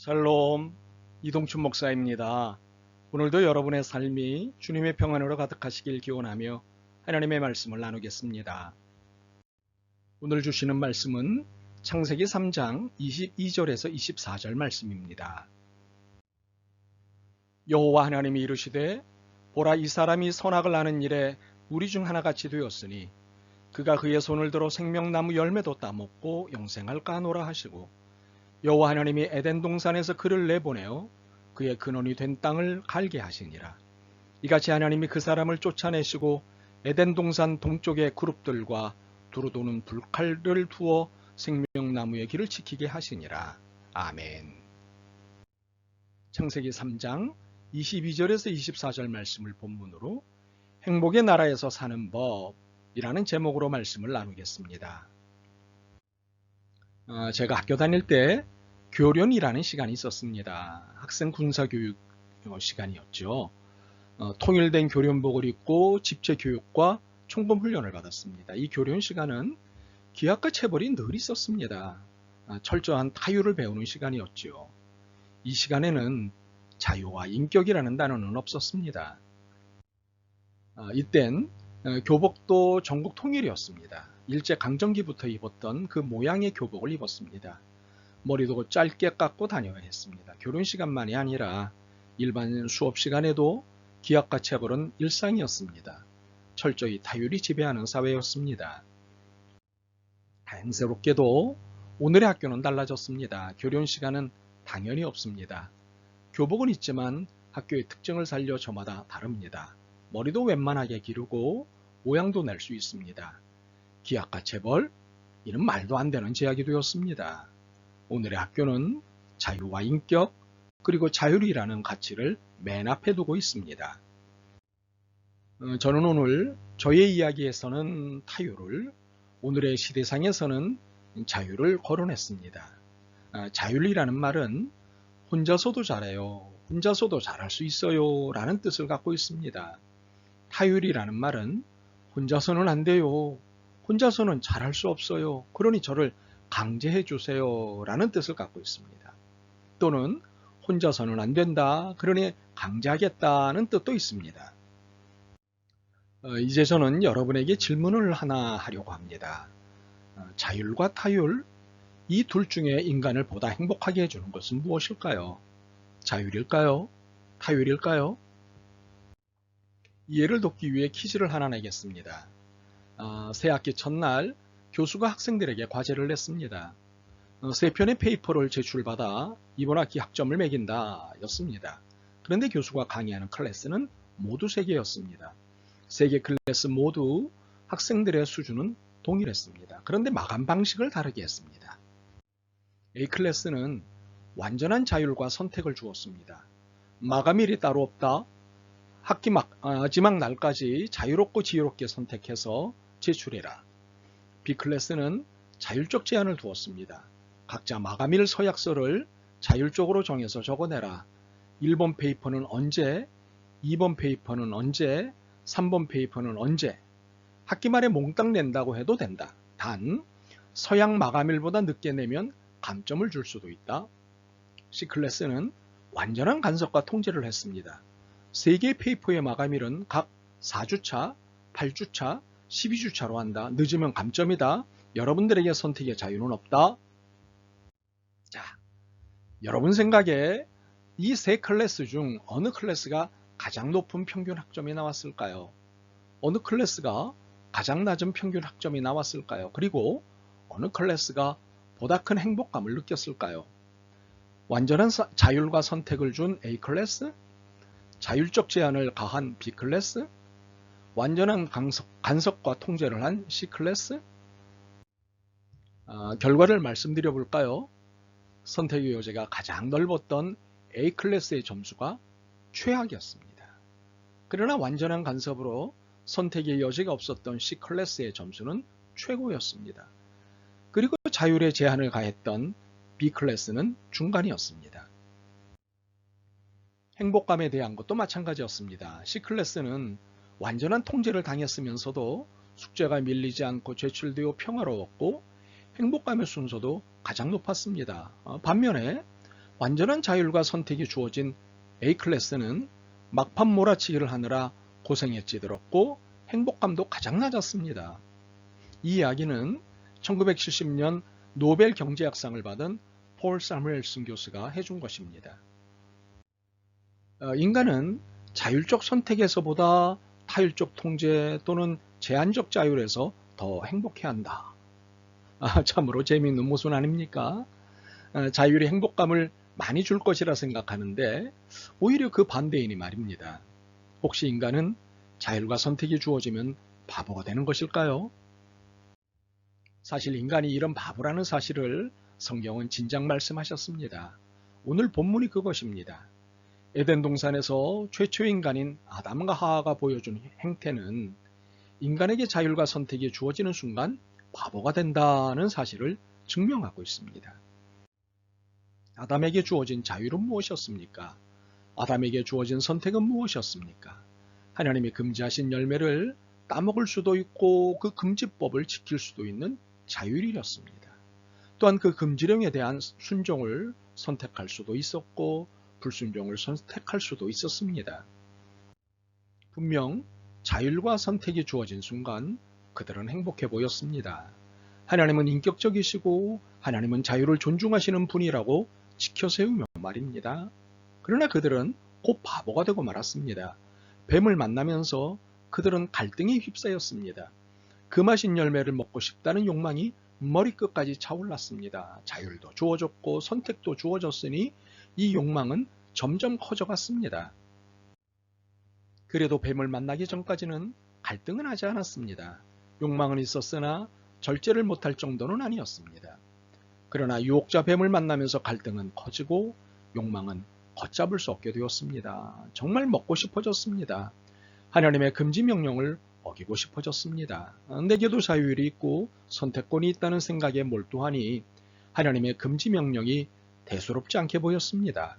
샬롬, 이동춘 목사입니다. 오늘도 여러분의 삶이 주님의 평안으로 가득하시길 기원하며 하나님의 말씀을 나누겠습니다. 오늘 주시는 말씀은 창세기 3장 22절에서 24절 말씀입니다. 여호와 하나님이 이르시되 보라, 이 사람이 선악을 아는 일에 우리 중 하나같이 되었으니 그가 그의 손을 들어 생명나무 열매도 따먹고 영생할까 하노라 하시고, 여호와 하나님이 에덴 동산에서 그를 내보내어 그의 근원이 된 땅을 갈게 하시니라. 이같이 하나님이 그 사람을 쫓아내시고 에덴 동산 동쪽의 그룹들과 두루 도는 불칼을 두어 생명나무의 길을 지키게 하시니라. 아멘. 창세기 3장 22절에서 24절 말씀을 본문으로 행복의 나라에서 사는 법이라는 제목으로 말씀을 나누겠습니다. 제가 학교 다닐 때 교련이라는 시간이 있었습니다. 학생 군사교육 시간이었죠. 통일된 교련복을 입고 집체교육과 총검훈련을 받았습니다. 이 교련 시간은 기약과 체벌이 늘 있었습니다. 철저한 타율을 배우는 시간이었죠. 이 시간에는 자유와 인격이라는 단어는 없었습니다. 이땐 교복도 전국 통일이었습니다. 일제강점기부터 입었던 그 모양의 교복을 입었습니다. 머리도 짧게 깎고 다녀야 했습니다. 교련 시간만이 아니라 일반 수업 시간에도 기약과 체벌은 일상이었습니다. 철저히 타율이 지배하는 사회였습니다. 다행스럽게도 오늘의 학교는 달라졌습니다. 교련 시간은 당연히 없습니다. 교복은 있지만 학교의 특징을 살려 저마다 다릅니다. 머리도 웬만하게 기르고 모양도 낼 수 있습니다. 기약과 체벌, 이는 말도 안 되는 제약이 되었습니다. 오늘의 학교는 자유와 인격, 그리고 자율이라는 가치를 맨 앞에 두고 있습니다. 저는 오늘 저의 이야기에서는 타율을, 오늘의 시대상에서는 자유를 거론했습니다. 자율이라는 말은 혼자서도 잘해요, 혼자서도 잘할 수 있어요 라는 뜻을 갖고 있습니다. 타율이라는 말은 혼자서는 안 돼요, 혼자서는 잘할 수 없어요, 그러니 저를 강제해 주세요 라는 뜻을 갖고 있습니다. 또는 혼자서는 안 된다, 그러니 강제하겠다는 뜻도 있습니다. 이제 저는 여러분에게 질문을 하나 하려고 합니다. 자율과 타율, 이 둘 중에 인간을 보다 행복하게 해주는 것은 무엇일까요? 자율일까요? 타율일까요? 이해를 돕기 위해 퀴즈를 하나 내겠습니다. 새학기 첫날 교수가 학생들에게 과제를 냈습니다. 3편의 페이퍼를 제출받아 이번 학기 학점을 매긴다 였습니다. 그런데 교수가 강의하는 클래스는 모두 3개였습니다. 3개 클래스 모두 학생들의 수준은 동일했습니다. 그런데 마감 방식을 다르게 했습니다. A 클래스는 완전한 자율과 선택을 주었습니다. 마감일이 따로 없다. 학기 마지막 날까지 자유롭고 지혜롭게 선택해서 제출해라. B 클래스는 자율적 제한을 두었습니다. 각자 마감일 서약서를 자율적으로 정해서 적어내라. 1번 페이퍼는 언제, 2번 페이퍼는 언제, 3번 페이퍼는 언제. 학기 말에 몽땅 낸다고 해도 된다. 단 서약 마감일보다 늦게 내면 감점을 줄 수도 있다. C 클래스는 완전한 간섭과 통제를 했습니다. 3개의 페이퍼의 마감일은 각 4주차, 8주차, 12주차로 한다. 늦으면 감점이다. 여러분들에게 선택의 자유는 없다. 자, 여러분 생각에 이 3클래스 중 어느 클래스가 가장 높은 평균 학점이 나왔을까요? 어느 클래스가 가장 낮은 평균 학점이 나왔을까요? 그리고 어느 클래스가 보다 큰 행복감을 느꼈을까요? 완전한 자율과 선택을 준 A 클래스? 자율적 제한을 가한 B 클래스? 완전한 간섭과 통제를 한 C 클래스? 결과를 말씀드려 볼까요? 선택의 여지가 가장 넓었던 A 클래스의 점수가 최악이었습니다. 그러나 완전한 간섭으로 선택의 여지가 없었던 C 클래스의 점수는 최고였습니다. 그리고 자율의 제한을 가했던 B 클래스는 중간이었습니다. 행복감에 대한 것도 마찬가지였습니다. C 클래스는 완전한 통제를 당했으면서도 숙제가 밀리지 않고 제출되어 평화로웠고 행복감의 순서도 가장 높았습니다. 반면에 완전한 자율과 선택이 주어진 A클래스는 막판 몰아치기를 하느라 고생에 찌들었고 행복감도 가장 낮았습니다. 이 이야기는 1970년 노벨 경제학상을 받은 폴 사무엘슨 교수가 해준 것입니다. 인간은 자율적 선택에서보다 타율적 통제 또는 제한적 자율에서 더 행복해한다. 참으로 재미있는 모순 아닙니까? 자율이 행복감을 많이 줄 것이라 생각하는데 오히려 그 반대이니 말입니다. 혹시 인간은 자율과 선택이 주어지면 바보가 되는 것일까요? 사실 인간이 이런 바보라는 사실을 성경은 진작 말씀하셨습니다. 오늘 본문이 그것입니다. 에덴 동산에서 최초의 인간인 아담과 하와가 보여준 행태는 인간에게 자율과 선택이 주어지는 순간 바보가 된다는 사실을 증명하고 있습니다. 아담에게 주어진 자율은 무엇이었습니까? 아담에게 주어진 선택은 무엇이었습니까? 하나님이 금지하신 열매를 따먹을 수도 있고 그 금지법을 지킬 수도 있는 자율이었습니다. 또한 그 금지령에 대한 순종을 선택할 수도 있었고 불순종을 선택할 수도 있었습니다. 분명 자율과 선택이 주어진 순간 그들은 행복해 보였습니다. 하나님은 인격적이시고 하나님은 자유를 존중하시는 분이라고 지켜 세우며 말입니다. 그러나 그들은 곧 바보가 되고 말았습니다. 뱀을 만나면서 그들은 갈등에 휩싸였습니다. 그 마신 열매를 먹고 싶다는 욕망이 머리끝까지 차올랐습니다. 자율도 주어졌고 선택도 주어졌으니 이 욕망은 점점 커져갔습니다. 그래도 뱀을 만나기 전까지는 갈등은 하지 않았습니다. 욕망은 있었으나 절제를 못할 정도는 아니었습니다. 그러나 유혹자 뱀을 만나면서 갈등은 커지고 욕망은 걷잡을 수 없게 되었습니다. 정말 먹고 싶어졌습니다. 하나님의 금지 명령을 어기고 싶어졌습니다. 내게도 자율이 있고 선택권이 있다는 생각에 몰두하니 하나님의 금지 명령이 대수롭지 않게 보였습니다.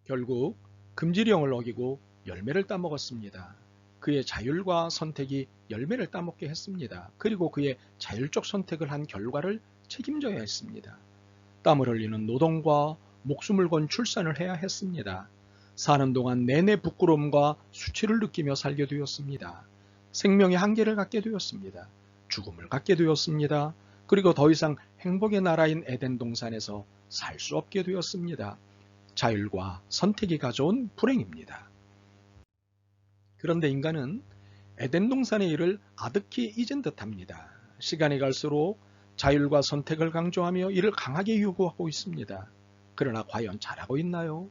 결국 금지령을 어기고 열매를 따먹었습니다. 그의 자율과 선택이 열매를 따먹게 했습니다. 그리고 그의 자율적 선택을 한 결과를 책임져야 했습니다. 땀을 흘리는 노동과 목숨을 건 출산을 해야 했습니다. 사는 동안 내내 부끄러움과 수치를 느끼며 살게 되었습니다. 생명의 한계를 갖게 되었습니다. 죽음을 갖게 되었습니다. 그리고 더 이상 행복의 나라인 에덴 동산에서 살 수 없게 되었습니다. 자율과 선택이 가져온 불행입니다. 그런데 인간은 에덴 동산의 일을 아득히 잊은 듯합니다. 시간이 갈수록 자율과 선택을 강조하며 이를 강하게 요구하고 있습니다. 그러나 과연 잘하고 있나요?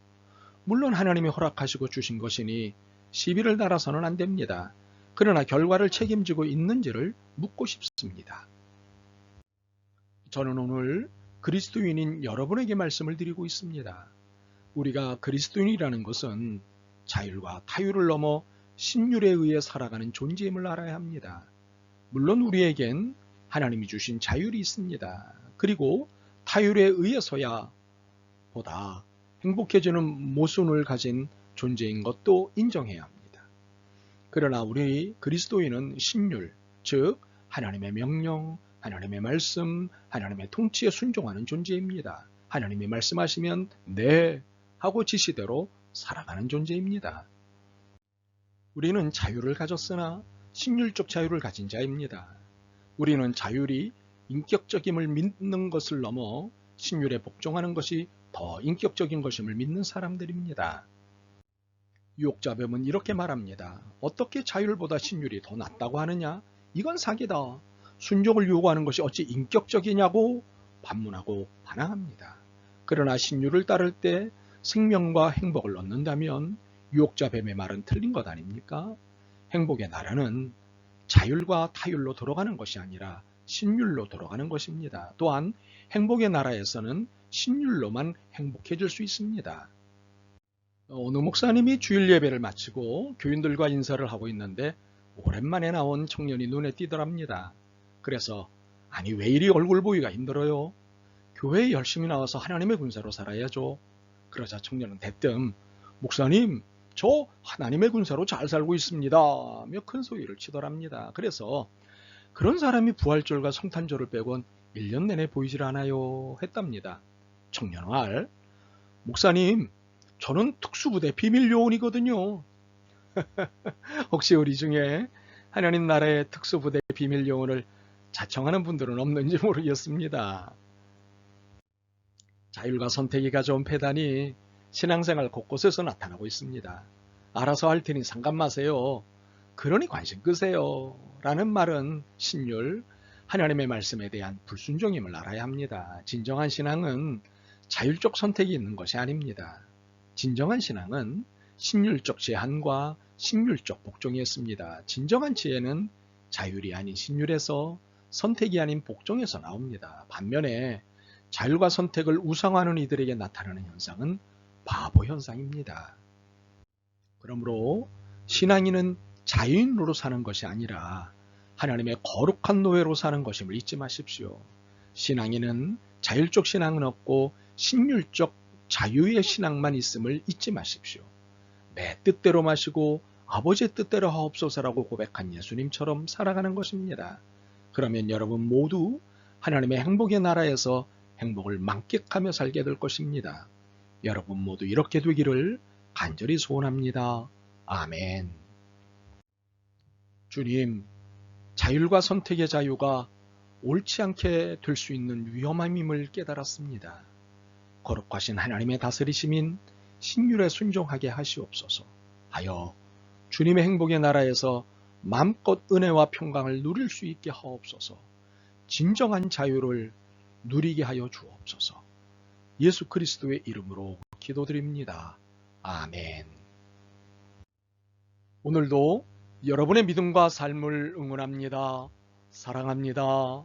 물론 하나님이 허락하시고 주신 것이니 시비를 달아서는 안 됩니다. 그러나 결과를 책임지고 있는지를 묻고 싶습니다. 저는 오늘 그리스도인인 여러분에게 말씀을 드리고 있습니다. 우리가 그리스도인이라는 것은 자율과 타율을 넘어 신율에 의해 살아가는 존재임을 알아야 합니다. 물론 우리에겐 하나님이 주신 자율이 있습니다. 그리고 타율에 의해서야 보다 행복해지는 모순을 가진 존재인 것도 인정해야 합니다. 그러나 우리 그리스도인은 신율, 즉 하나님의 명령, 하나님의 말씀, 하나님의 통치에 순종하는 존재입니다. 하나님이 말씀하시면 네 하고 지시대로 살아가는 존재입니다. 우리는 자유를 가졌으나 신율적 자유를 가진 자입니다. 우리는 자율이 인격적임을 믿는 것을 넘어 신율에 복종하는 것이 더 인격적인 것임을 믿는 사람들입니다. 유혹자 뱀은 이렇게 말합니다. 어떻게 자율보다 신율이 더 낫다고 하느냐? 이건 사기다. 순종을 요구하는 것이 어찌 인격적이냐고 반문하고 반항합니다. 그러나 신율을 따를 때 생명과 행복을 얻는다면 유혹자 뱀의 말은 틀린 것 아닙니까? 행복의 나라는 자율과 타율로 돌아가는 것이 아니라 신율로 돌아가는 것입니다. 또한 행복의 나라에서는 신율로만 행복해질 수 있습니다. 어느 목사님이 주일 예배를 마치고 교인들과 인사를 하고 있는데 오랜만에 나온 청년이 눈에 띄더랍니다. 그래서 아니 왜 이리 얼굴 보기가 힘들어요? 교회에 열심히 나와서 하나님의 군사로 살아야죠. 그러자 청년은 대뜸 목사님 저 하나님의 군사로 잘 살고 있습니다 며 큰 소리를 치더랍니다. 그래서 그런 사람이 부활절과 성탄절을 빼곤 1년 내내 보이질 않아요 했답니다. 청년 말 목사님, 저는 특수부대 비밀요원이거든요. 혹시 우리 중에 하나님 나라의 특수부대 비밀요원을 자청하는 분들은 없는지 모르겠습니다. 자율과 선택이 가져온 패단이 신앙생활 곳곳에서 나타나고 있습니다. 알아서 할 테니 상관 마세요. 그러니 관심 끄세요. 라는 말은 신율, 하나님의 말씀에 대한 불순종임을 알아야 합니다. 진정한 신앙은 자율적 선택이 있는 것이 아닙니다. 진정한 신앙은 신율적 제한과 신율적 복종이 있습니다. 진정한 지혜는 자율이 아닌 신율에서, 선택이 아닌 복종에서 나옵니다. 반면에 자율과 선택을 우상화하는 이들에게 나타나는 현상은 바보 현상입니다. 그러므로 신앙인은 자유인으로 사는 것이 아니라 하나님의 거룩한 노예로 사는 것임을 잊지 마십시오. 신앙인은 자율적 신앙은 없고 신율적 자유의 신앙만 있음을 잊지 마십시오. 내 뜻대로 마시고 아버지의 뜻대로 하옵소서라고 고백한 예수님처럼 살아가는 것입니다. 그러면 여러분 모두 하나님의 행복의 나라에서 행복을 만끽하며 살게 될 것입니다. 여러분 모두 이렇게 되기를 간절히 소원합니다. 아멘. 주님, 자율과 선택의 자유가 옳지 않게 될 수 있는 위험함임을 깨달았습니다. 거룩하신 하나님의 다스리심인 신율에 순종하게 하시옵소서. 하여 주님의 행복의 나라에서 마음껏 은혜와 평강을 누릴 수 있게 하옵소서. 진정한 자유를 누리게 하여 주옵소서. 예수 그리스도의 이름으로 기도드립니다. 아멘. 오늘도 여러분의 믿음과 삶을 응원합니다. 사랑합니다.